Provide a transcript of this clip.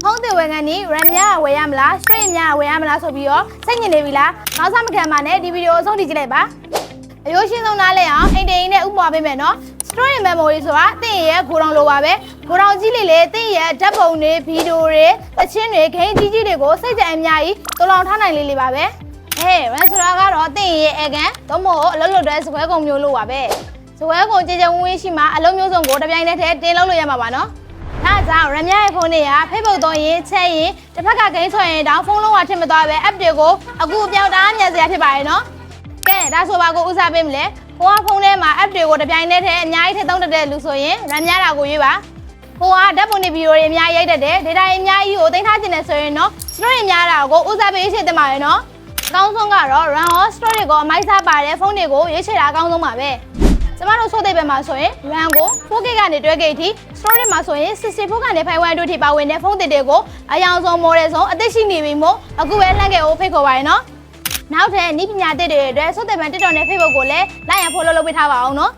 ဖုန်းတွေဝယ်ငန်းနီ RAM များဝယ်ရမလား straight များဝယ်ရမလားဆိုပြီးတော့စိတ်ညစ်နေပြီလားနောက်ဆက်မခံပါနဲ့ဒီဗီဒီယိုအဆုံးထိကြည့်လိုက်ပါအရိုးရှင်းဆုံးနားလဲအောင်အိမ်တိန်နဲ့ဥပမာပေးမယ်နော် straight memory ဆိုတာတင့်ရဲ့ဂိုထောင်လိုပါပဲဂိုထောင်ကြီးလေးလေတင့်ရဲ့ဓာတ်ပုံတွေဗီဒီယိုတွေအချင်းတွေဂိမ်းကြီးတွေကိုစိတ်ကြံအများကြီးတူလောင်ထားနိုင်လေးပါပဲRAM ဆိုတာကတော့တင့်ရဲ့အကန်တော့မဟုတ်အလုပ်လုပ်တဲ့စကွဲကုန်မျိုးလို့ပါပဲစကွဲကုန်ကြည်ကြဝင်းရှိမှအလုံးမျိုးစုံကိုတစ်ပြိုင်တည်းတင်လုပ်လို့ရမှာပါနော်ဒါကြောင့် RAM ရဲ့ဖုန်းတွေက Facebook သုံးရင်ချက်ရင်တစ်ဖက်ကဂိမ်းဆွဲရင်တောင်ဖုန်းလုံးဝထင်မသွားပဲ app တွေကိုအခုအပြောင်းတအားမြန်စရာဖြစ်ပါရဲ့နော်ကဲဒါဆိုပါကိုဦးစားပေးမလဲကိုကဖုန်းထဲမှာ app တွေကိုတစ်ပြိုင်တည်းအများကြီးထည့်သုံးတတ်တဲ့လူဆိုရင် RAM များတာကိုရွေးပါကိုကဓာတ်ပုံတွေဗီဒီယိုတွေအများကြီးရိုက်တတ်တယ် data တွေအများကြီးကိုသိမ်းထားခြင်းနဲ့ဆိုရင်နော် storage များတာကိုဦးစားပေးရှင်းတင်ပါရဲ့နော်အကောင်းဆုံးကတော့ RAM ရော storage ကိုအမိုက်စားပါတဲ့ဖုန်းတွေကိုရွေးချယ်တာအကောင်းဆုံးပါပဲကျမတို့ဆိုတဲ့ဘက်မှာဆိုရင် RAM ကို 4K ကနေ 12K အထိ storage မှာဆိုရင်64ကနေ512အထိပါဝင်တဲ့ဖုန်းတွေကိုအယောင်ဆုံး model ဆုံးအသက်ရှိနေပြီမို့အခုပဲလှမ်းခဲ့ဖို့ဖိတ်ခေါ်ပါရနော်နောက်ထပ်နည်းပညာသစ်တွေအတွက်ဆိုတဲ့ဘက် TikTok နဲ့ Facebook ကိုလည်း like and follow လုပ်ပေးထားပါအောင်နော်